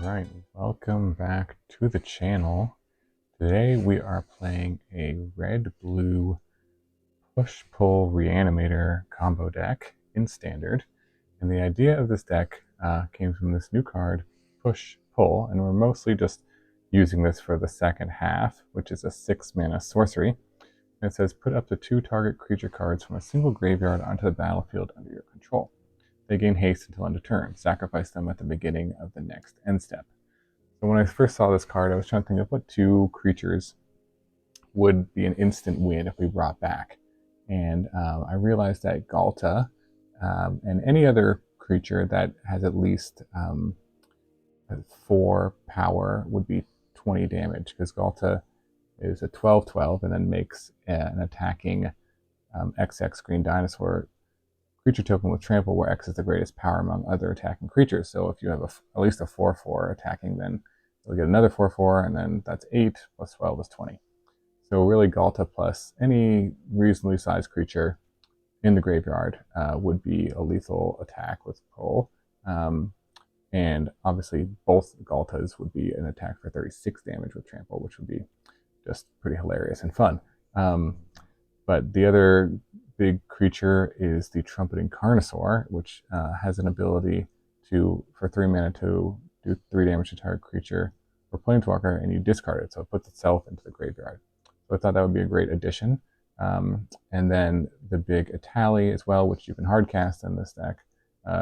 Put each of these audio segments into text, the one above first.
Alright, welcome back to the channel. Today we are playing a red-blue push-pull Reanimator combo deck in Standard. And the idea of this deck came from this new card, Push-Pull, and we're mostly just using this for the second half, which is a 6-mana sorcery. And it says, put up to 2 target creature cards from a single graveyard onto the battlefield under your control. They gain haste until end of turn. Sacrifice them at the beginning of the next end step. So when I first saw this card, I was trying to think of what 2 creatures would be an instant win if we brought back. And I realized that Ghalta and any other creature that has at least 4 power would be 20 damage, because Ghalta is a 12/12 and then makes an attacking XX green dinosaur creature token with trample, where X is the greatest power among other attacking creatures. So if you have at least a 4/4 attacking, then you'll get another 4/4, and then that's 8 plus 12 is 20. So really, Ghalta plus any reasonably sized creature in the graveyard would be a lethal attack with pull. And obviously, both Ghaltas would be an attack for 36 damage with trample, which would be just pretty hilarious and fun. But the other big creature is the Trumpeting Carnosaur, which has an ability for 3 mana to do 3 damage to target creature or planeswalker, and you discard it, so it puts itself into the graveyard. So I thought that would be a great addition. And then the big Etali as well, which you can hardcast in this deck,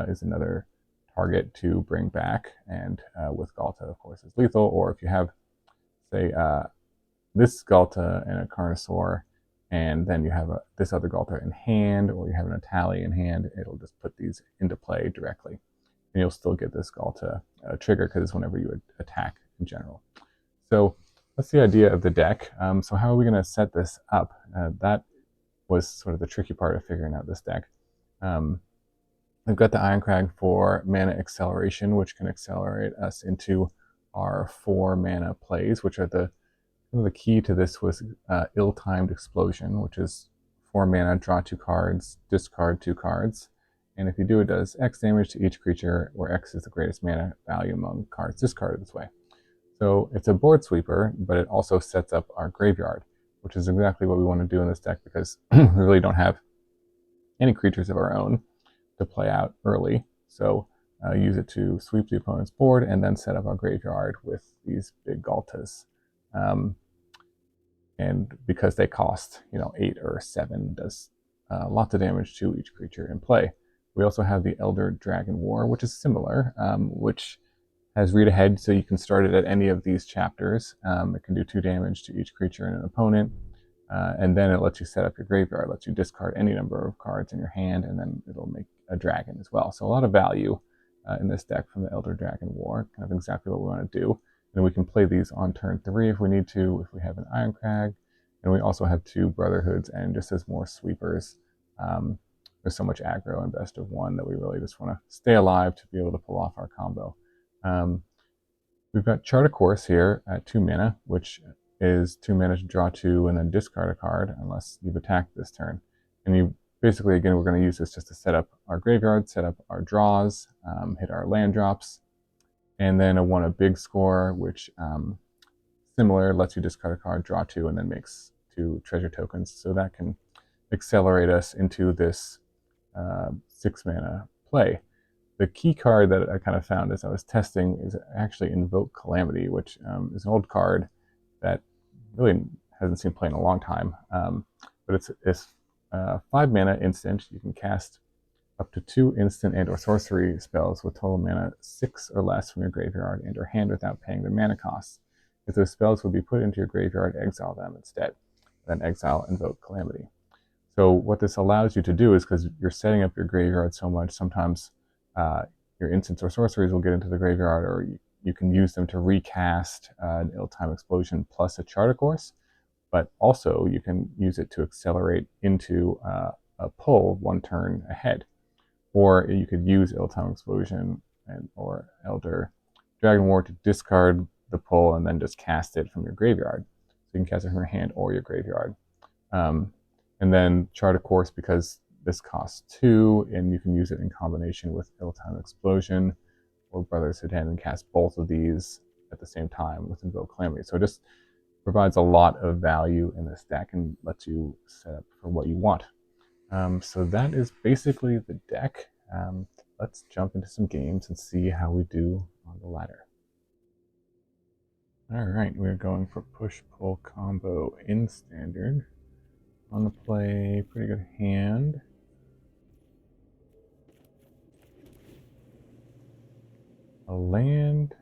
is another target to bring back, and with Ghalta, of course, is lethal. Or if you have, say, this Ghalta and a Carnosaur, and then you have this other Ghalta in hand, or you have an Etali in hand, it'll just put these into play directly. And you'll still get this Ghalta trigger, because it's whenever you would attack in general. So that's the idea of the deck. So how are we going to set this up? That was sort of the tricky part of figuring out this deck. We've got the Irencrag for mana acceleration, which can accelerate us into our 4 mana plays, which are the key to this was Ill-Timed Explosion, which is 4 mana, draw 2 cards, discard 2 cards. And if you do, it does X damage to each creature, where X is the greatest mana value among cards discarded this way. So it's a board sweeper, but it also sets up our graveyard, which is exactly what we want to do in this deck, because we really don't have any creatures of our own to play out early. So use it to sweep the opponent's board and then set up our graveyard with these big Ghaltas. And because they cost 8 or 7, does lots of damage to each creature in play. We also have the Elder Dragon War, which is similar, which has read ahead, so you can start it at any of these chapters. It can do 2 damage to each creature and an opponent, and then it lets you set up your graveyard, lets you discard any number of cards in your hand, and then it'll make a dragon as well. So a lot of value in this deck from the Elder Dragon War, kind of exactly what we want to do. And we can play these on turn 3 if we need to, if we have an Irencrag. And we also have 2 Brotherhoods, and just as more sweepers. There's so much aggro and best of 1 that we really just want to stay alive to be able to pull off our combo. We've got Chart a Course here at 2 mana, which is 2 mana to draw 2 and then discard a card unless you've attacked this turn. And you basically, again, we're going to use this just to set up our graveyard, set up our draws, hit our land drops. And then a 1 a big score, which similar, lets you discard a card, draw 2, and then makes 2 treasure tokens. So that can accelerate us into this 6 mana play. The key card that I kind of found as I was testing is actually Invoke Calamity, which is an old card that really hasn't seen play in a long time. But it's 5 mana instant. You can cast up to 2 instant and or sorcery spells with total mana 6 or less from your graveyard and or hand without paying their mana costs. If those spells would be put into your graveyard, exile them instead. Then exile Invoke Calamity. So what this allows you to do is, because you're setting up your graveyard so much, sometimes your instants or sorceries will get into the graveyard, or you can use them to recast an Ill-Timed Explosion plus a Chart a Course, but also you can use it to accelerate into a pull 1 turn ahead. Or you could use Ill-Timed Explosion or Elder Dragon War to discard the pull and then just cast it from your graveyard. So you can cast it from your hand or your graveyard. And then Chart a Course, because this costs 2, and you can use it in combination with Ill-Timed Explosion or Brotherhood Hand and cast both of these at the same time with Invoke Calamity. So it just provides a lot of value in this deck and lets you set up for what you want. So that is basically the deck. Let's jump into some games and see how we do on the ladder. Alright, we're going for push-pull combo in standard. On the play, pretty good hand. A land,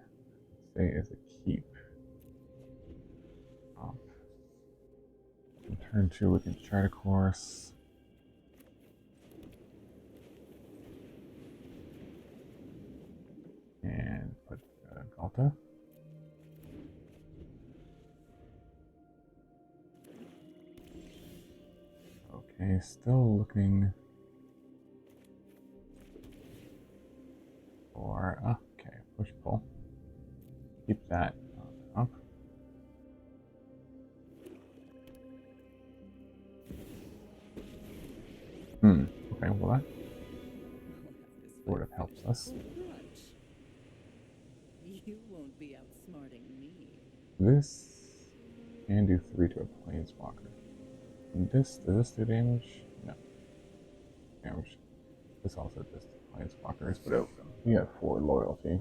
let's say, is a keep. In turn 2, we can chart a course. And put Ghalta. Okay, still looking for, okay, push-pull. Keep that up. Okay, well that sort of helps us. You won't be outsmarting me. This can do 3 to a planeswalker. And this, does this do damage? No. Damage. This also does planeswalkers, but we have 4 loyalty.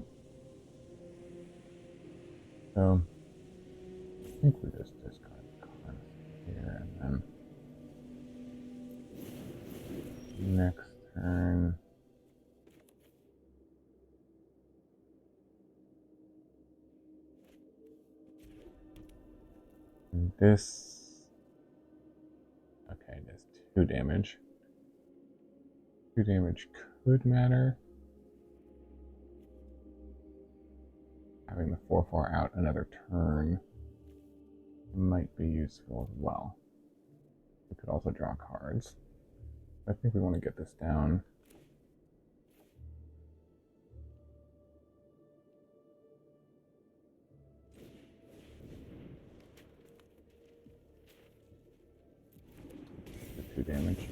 So, I think we just discard the card here, and then next turn. And this, okay, does 2 damage. 2 damage could matter. Having the 4/4 out another turn might be useful as well. We could also draw cards. I think we want to get this down. The 2 damage.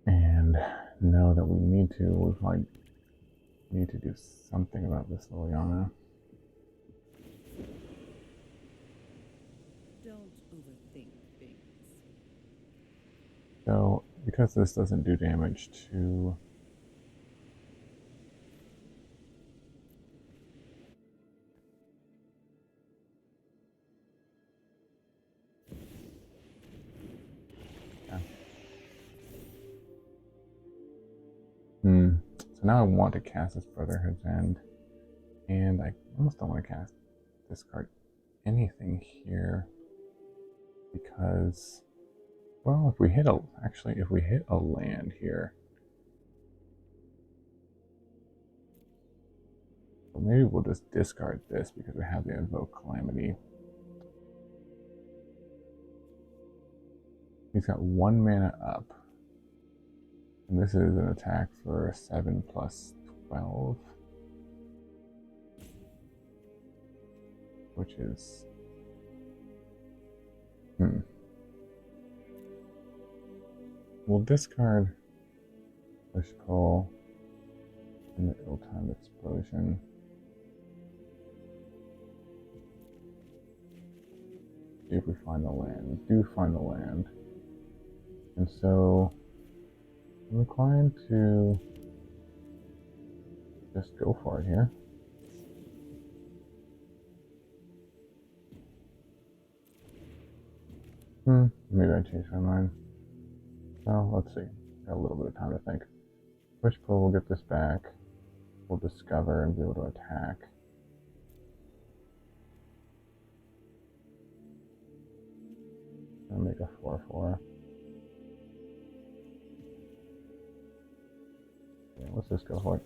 And know that we need to, we probably need to do something about this Liliana. Don't overthink things. So, because this doesn't do damage to So now I want to cast this Brotherhood's End, and I almost don't want to cast discard anything here because, well, if we hit a land here, well, maybe we'll just discard this because we have the Invoke Calamity. He's got 1 mana up. And this is an attack for 7 plus 12. Which is... We'll discard Push-Pull and the Ill-Timed Explosion. See if we find the land. We do find the land. And so... I'm inclined to just go for it here. Maybe I changed my mind. Well, let's see. Got a little bit of time to think. Push pull, we'll get this back. We'll discover and be able to attack. I'll make a 4/4. Yeah, let's just go for it.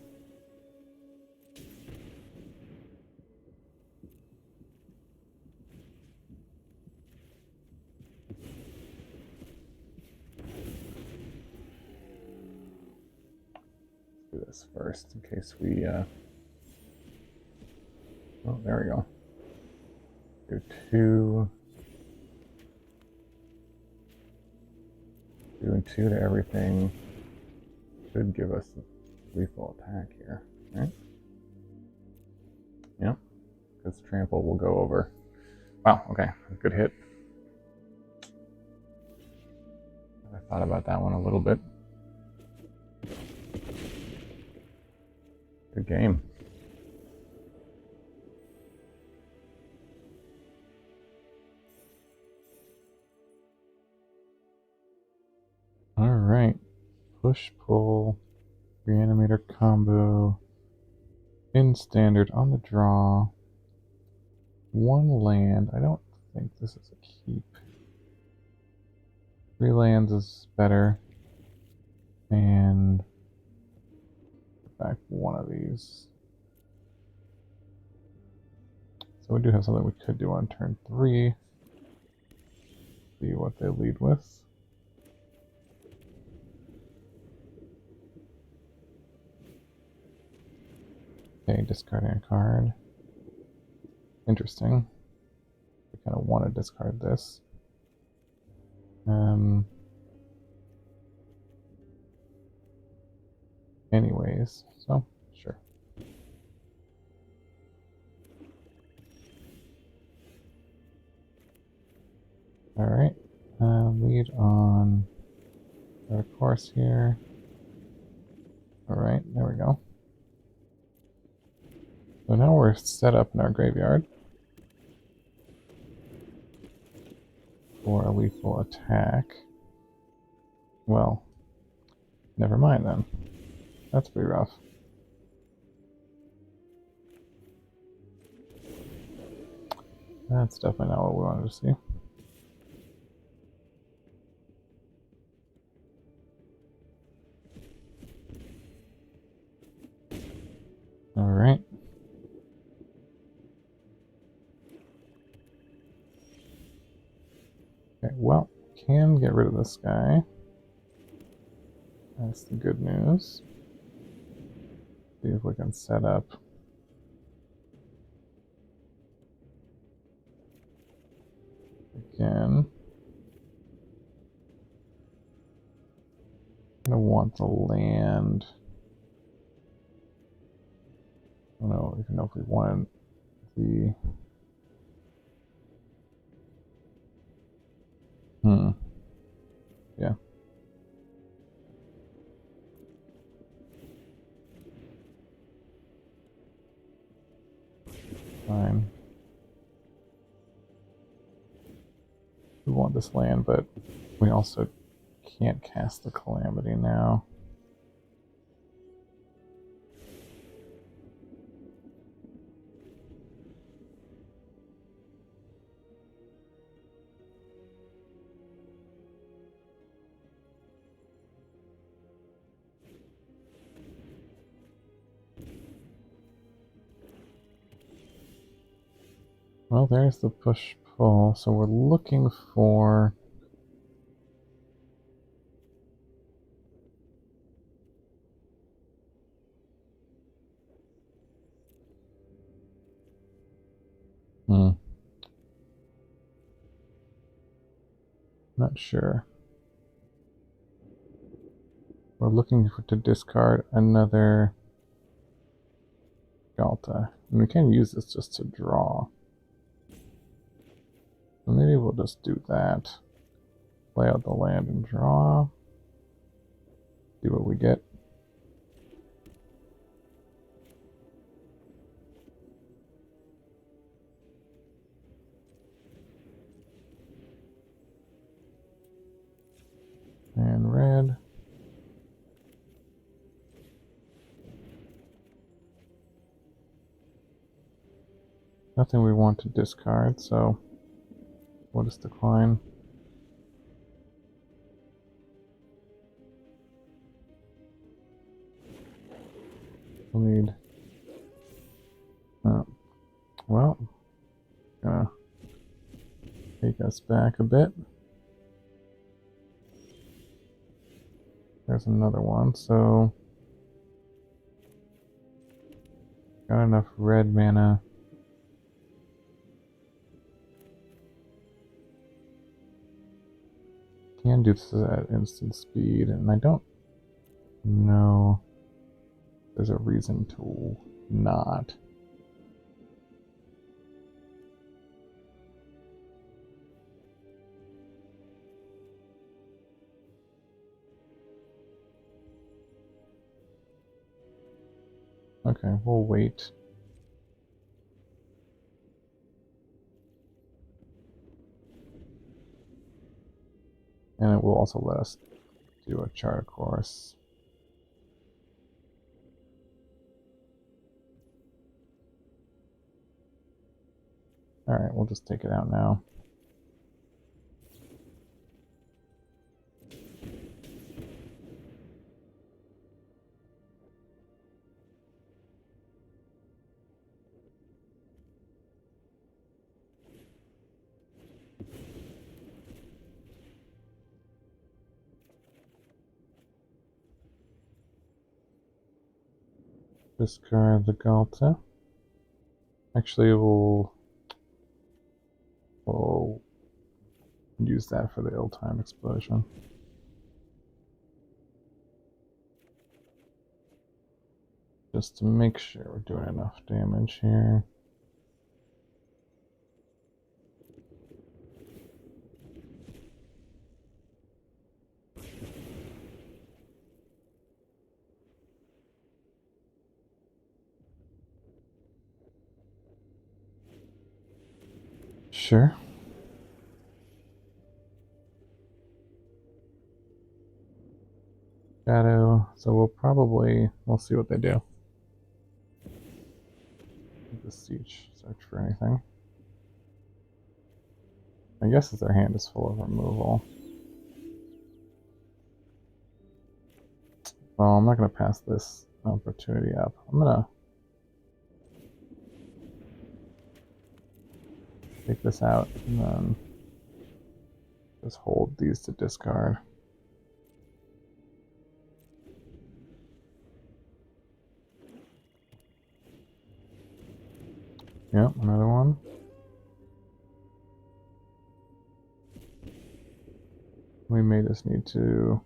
Let's do this first in case we oh, there we go. Do 2. Doing 2 to everything. Should give us lethal attack here, right? Yep, because trample will go over. Wow, okay, good hit. I thought about that one a little bit. Good game. Alright. Push, pull, Reanimator combo, in standard on the draw. One land. I don't think this is a keep. 3 lands is better. And back one of these. So we do have something we could do on turn 3. See what they lead with. Okay, discarding a card. Interesting. We kind of want to discard this. Anyways, so sure. All right, lead on our course here. All right, there we go. So now we're set up in our graveyard for a lethal attack. Well, never mind then. That's pretty rough. That's definitely not what we wanted to see. All right. Okay, well, can get rid of this guy. That's the good news. See if we can set up again. I don't want the land. I don't know even know if we want the yeah. Fine. We want this land, but we also can't cast the Calamity now. Well, there's the push-pull. So we're looking for... Not sure. We're looking to discard another Ghalta. And we can use this just to draw. So maybe we'll just do that. Play out the land and draw. See what we get. And red. Nothing we want to discard, so we'll just decline. Lead. Well, gonna take us back a bit. There's another one, so got enough red mana. Can do this at instant speed, and I don't No. There's a reason to not. Okay, we'll wait. And it will also let us do a chart course. Alright, we'll just take it out now. Discard the Ghalta. Actually, we'll use that for the ill-timed explosion. Just to make sure we're doing enough damage here. Sure. Shadow, so we'll see what they do. The siege, search for anything. I guess their hand is full of removal. Well, I'm not going to pass this opportunity up. I'm going to take this out and then just hold these to discard. Yep, another one. We may just need to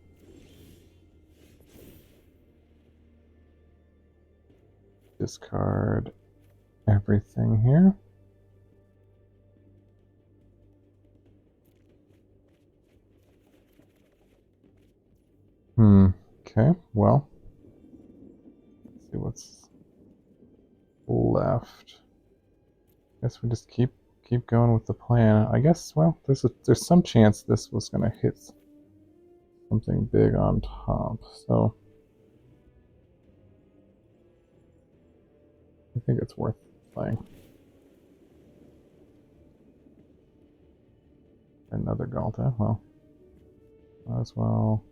discard everything here. Okay, well, let's see what's left. Guess we just keep going with the plan. I guess, well, there's some chance this was gonna hit something big on top, so I think it's worth playing. Another Ghalta, well, as well.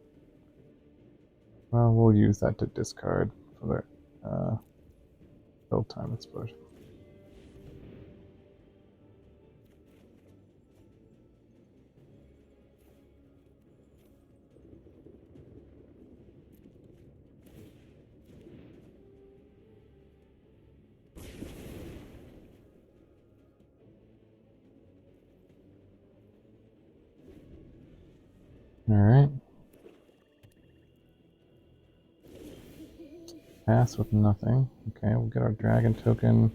Well, we'll use that to discard for the build time explosion. All right. Pass with nothing. Okay, we'll get our dragon token.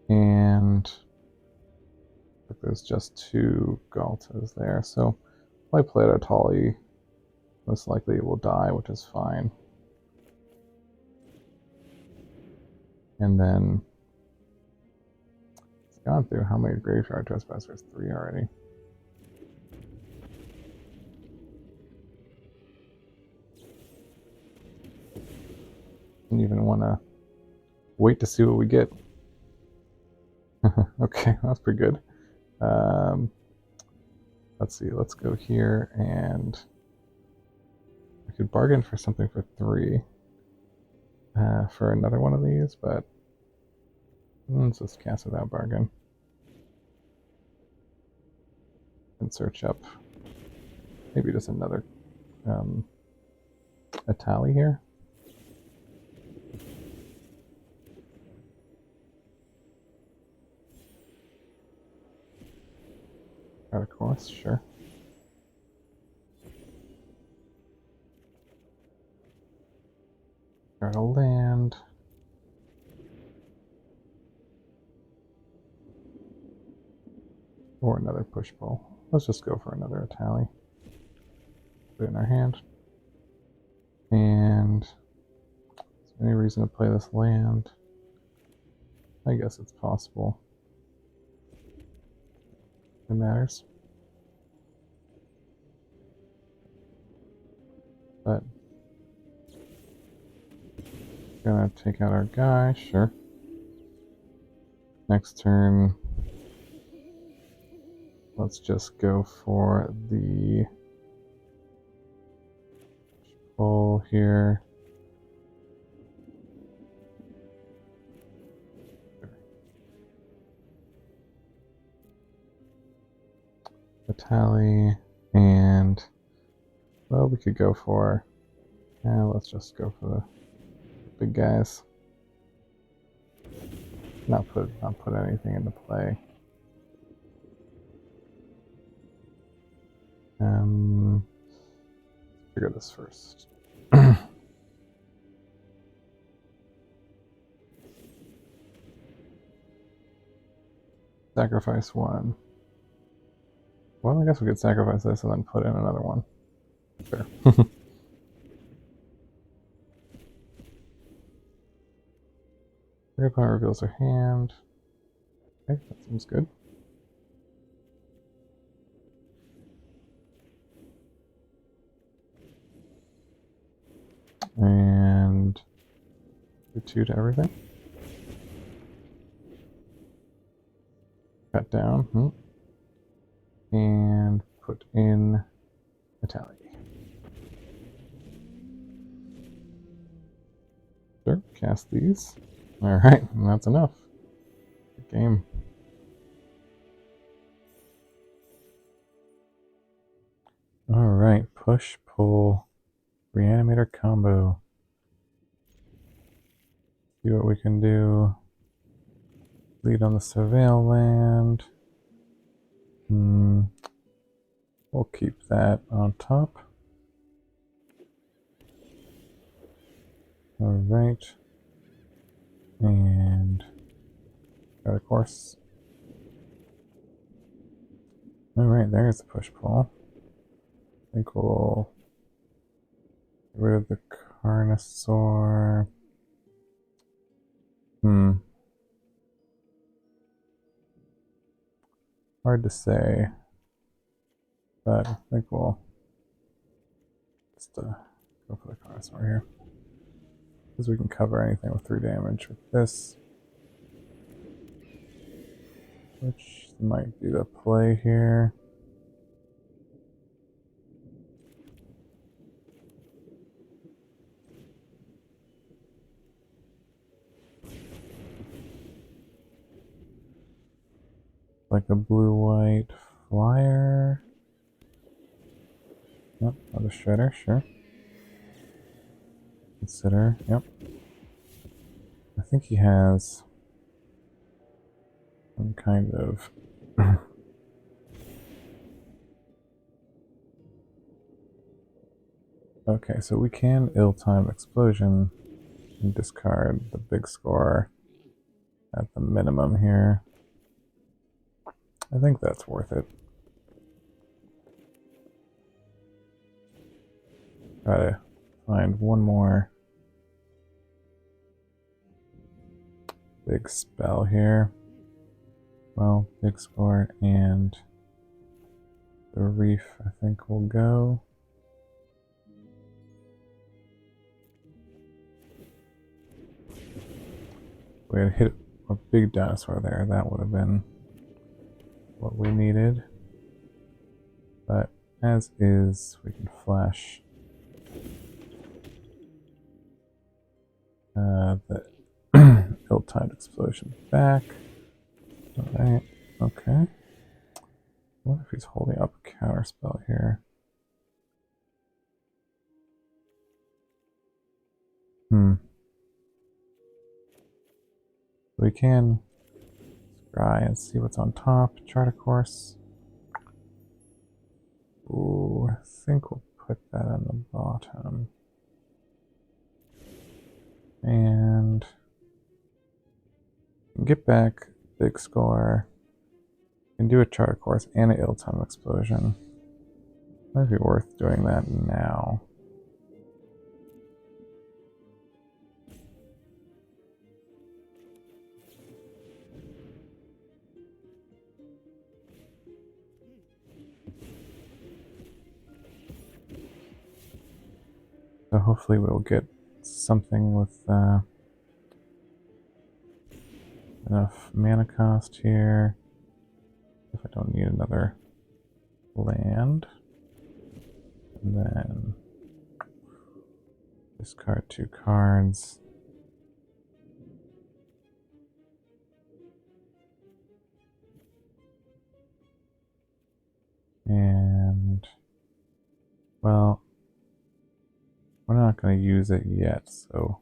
And there's just 2 Ghaltas there. So if I play Etali, most likely it will die, which is fine. And then it's gone through how many Graveyard Trespassers? 3 already. Didn't even want to wait to see what we get. Okay, that's pretty good. Let's see, let's go here, and I could bargain for something for 3 for another one of these, but let's just cast without bargain and search up maybe just another Etali here. Out of course, sure. Try to land. Or another push pull. Let's just go for another Etali. Put it in our hand. And is there any reason to play this land? I guess it's possible. It matters. But gonna take out our guy, sure. Next turn, let's just go for the pull here. Etali, and well, we could go for. Yeah, let's just go for the big guys. Not put anything into play. Figure this first. Sacrifice one. Well, I guess we could sacrifice this and then put in another one. Sure. Your opponent reveals their hand. Okay, that seems good. And do 2 to everything. Cut down. And put in Etali. Sure, cast these. Alright, and that's enough. Good game. Alright, push, pull, Reanimator combo. See what we can do. Lead on the Surveil land. We'll keep that on top. Alright. And got a course. Alright, there's the push pull. I think we'll get rid of the Carnosaur. Hard to say. But I think we'll just go for the Carnosaur here. Because we can cover anything with 3 damage with this. Which might be the play here. Like a blue-white flyer. Yep, another shredder, sure. Consider, yep. I think he has some kind of okay, so we can ill-time explosion and discard the big score at the minimum here. I think that's worth it. Try to find one more big spell here. Well, big score and the reef, I think, will go. We had hit a big dinosaur there. That would have been what we needed. But as is, we can flash the ill-timed explosion back. Alright, okay. What if he's holding up a counter spell here? We can scry and see what's on top. Chart a course. Ooh, I think we'll put that on the bottom. And get back, big score. And do a charter course and an ill-timed explosion. Might be worth doing that now. So hopefully we'll get something with enough mana cost here. If I don't need another land. And then discard 2 cards. And, well, we're not going to use it yet, so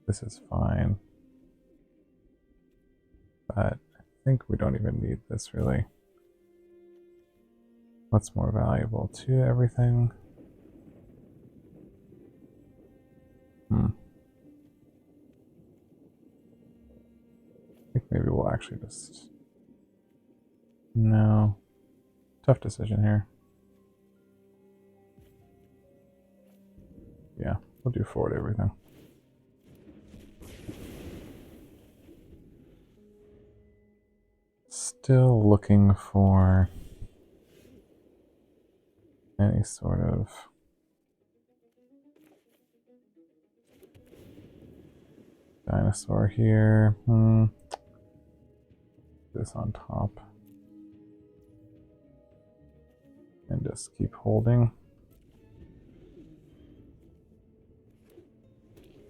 this is fine. But I think we don't even need this, really. What's more valuable to everything? I think maybe we'll actually just... No. Tough decision here. Yeah, we'll do forward everything. Still looking for any sort of dinosaur here. This on top. And just keep holding.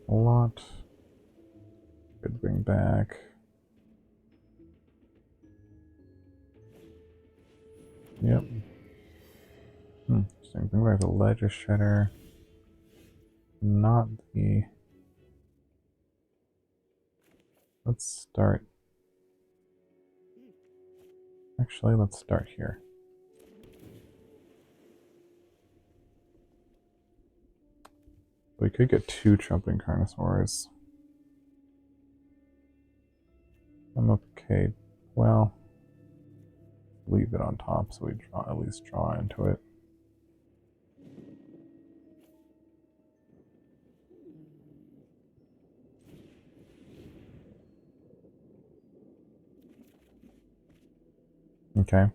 A lot. Could bring back. Yep. Interesting. Bring back the Ledger Shredder. Not the... Let's start... Actually, let's start here. We could get 2 Trumpeting Carnosaurs. I'm okay. Well, leave it on top so we at least draw into it. Okay.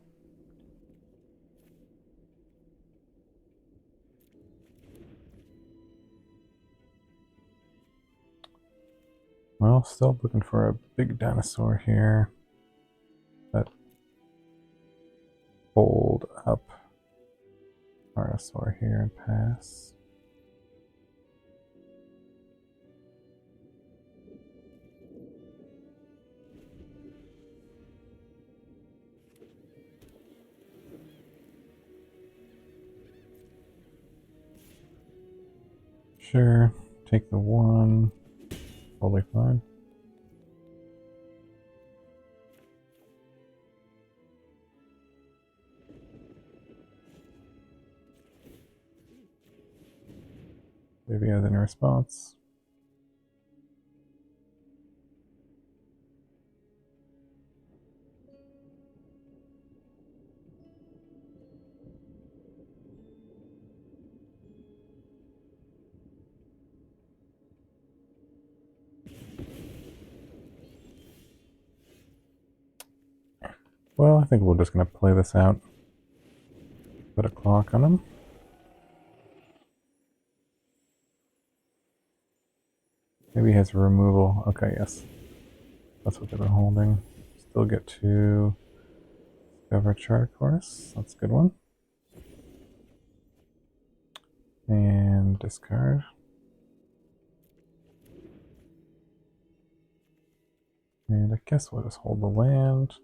Well, still looking for a big dinosaur here. That hold up Carnosaur here and pass. Sure, take the 1. Totally fine. Maybe has any response. Well, I think we're just going to play this out. Put a clock on him. Maybe he has removal. Okay, yes. That's what they were holding. Still get to discover charter course. That's a good one. And discard. And I guess we'll just hold the land.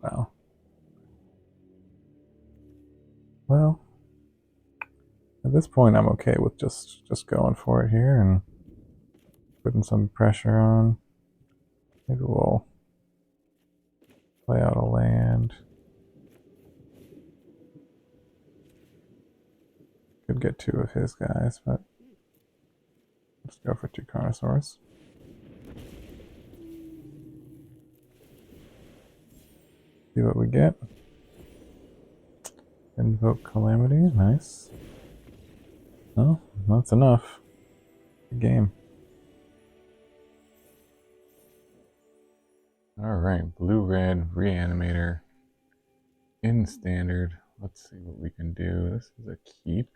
Wow. Well, at this point I'm okay with just going for it here and putting some pressure on. Maybe we'll play out a land. get 2 of his guys, but let's go for 2 Carnosaurs. See what we get. Invoke Calamity, nice. Oh, that's enough. Good game. Alright, blue-red, Reanimator. In standard. Let's see what we can do. This is a keep.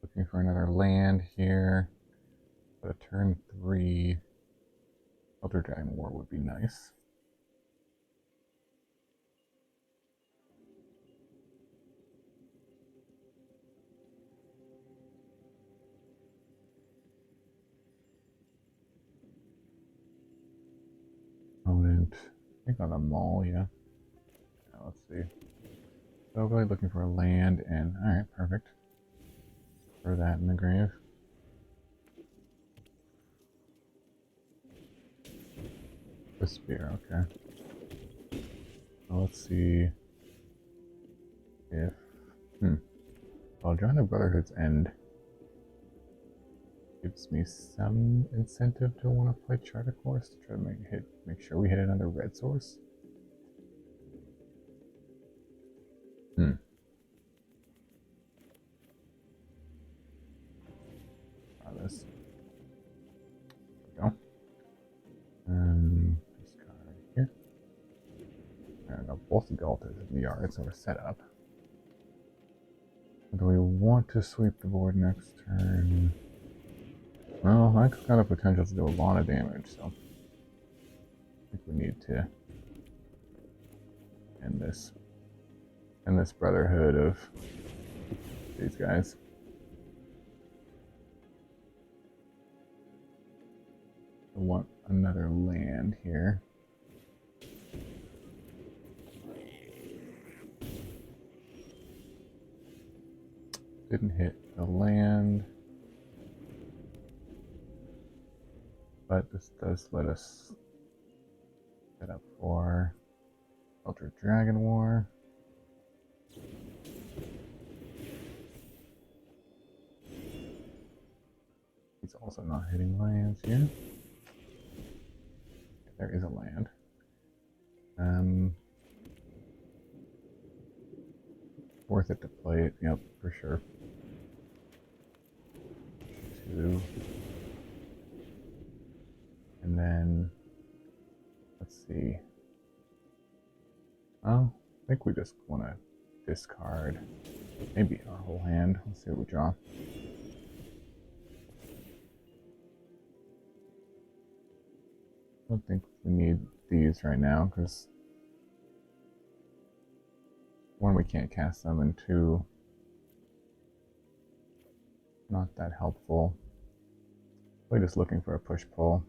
Looking for another land here. But a turn 3 Elder Dragon War would be nice. Opponent, I think on a mall, yeah. Let's see. So really looking for a land, and alright, perfect. Throw that in the grave. The spear, okay. Well, let's see if I'll join the Brotherhood's end. Gives me some incentive to want to play Charter Course to try to make sure we hit another red source. Try this. There we go. Discard here. There we go. Both Ghaltas in the yard, so we're set up. Do we want to sweep the board next turn? Well, that's got a potential to do a lot of damage, so I think we need to end this Brotherhood of these guys. I want another land here. Didn't hit the land. But this does let us set up for Elder Dragon War. He's also not hitting lands here. There is a land. Worth it to play it, yep, for sure. 2. And then, let's see. Oh, I think we just want to discard maybe our whole hand. Let's see what we draw. I don't think we need these right now because 1, we can't cast them, and 2, not that helpful. We're just looking for a push-pull.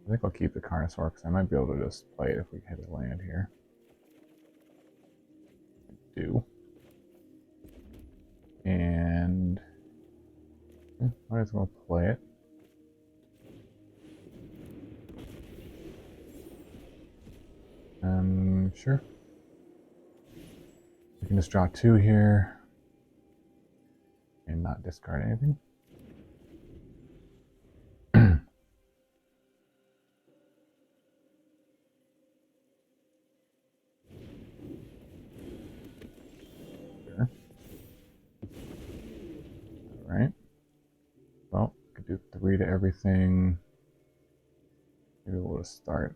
I think I'll keep the Carnosaur because I might be able to just play it if we hit a land here. I do. And might as well play it. Sure. We can just draw 2 here and not discard anything. Sure. All right. Well, we could do 3 to everything. Maybe we'll just start.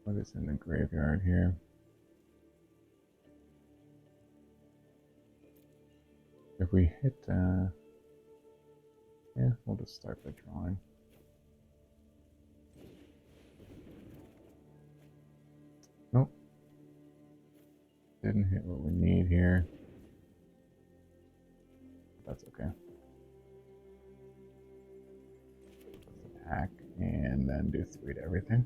What is in the graveyard here? If we hit, yeah, we'll just start by drawing. Nope. Didn't hit what we need here. That's okay. Let's attack and then do 3 to everything.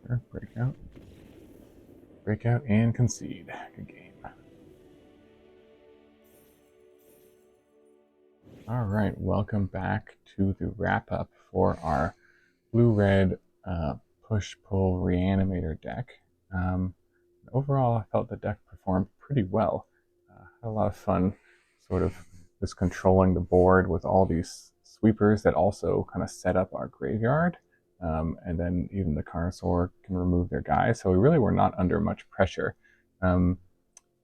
Sure, break out and concede. Good game. All right, welcome back to the wrap up for our blue-red push-pull Reanimator deck. Overall, I felt the deck performed pretty well. Had a lot of fun sort of just controlling the board with all these sweepers that also kind of set up our graveyard. And then even the Carnosaur can remove their guys. So we really were not under much pressure. There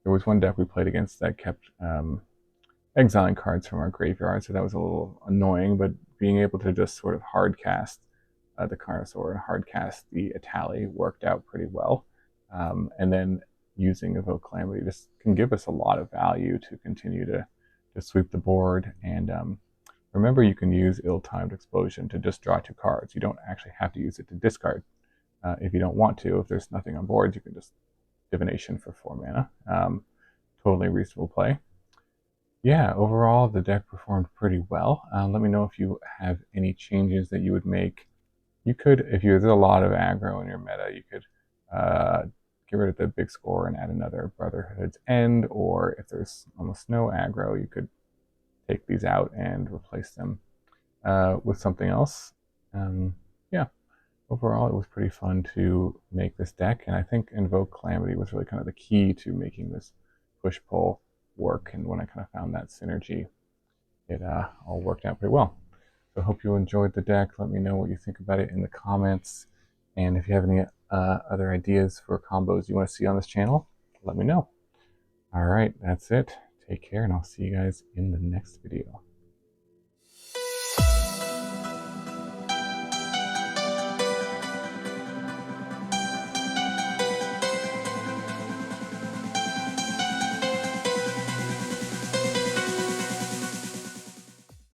was one deck we played against that kept exiling cards from our graveyard, so that was a little annoying, but being able to just sort of hard cast the Carnosaur and hard cast the Etali worked out pretty well. And then using Invoke Calamity just can give us a lot of value to continue to sweep the board. And remember, you can use Ill-Timed Explosion to just draw 2 cards. You don't actually have to use it to discard. If you don't want to, if there's nothing on board, you can just Divination for 4 mana. Totally reasonable play. Yeah, overall, the deck performed pretty well. Let me know if you have any changes that you would make. You could, if there's a lot of aggro in your meta, you could get rid of the big score and add another Brotherhood's End, or if there's almost no aggro, you could take these out and replace them with something else. Yeah, overall, it was pretty fun to make this deck, and I think Invoke Calamity was really kind of the key to making this push-pull work, and when I kind of found that synergy, it all worked out pretty well. So I hope you enjoyed the deck. Let me know what you think about it in the comments, and if you have any other ideas for combos you want to see on this channel, let me know. All right, that's it. Take care, and I'll see you guys in the next video.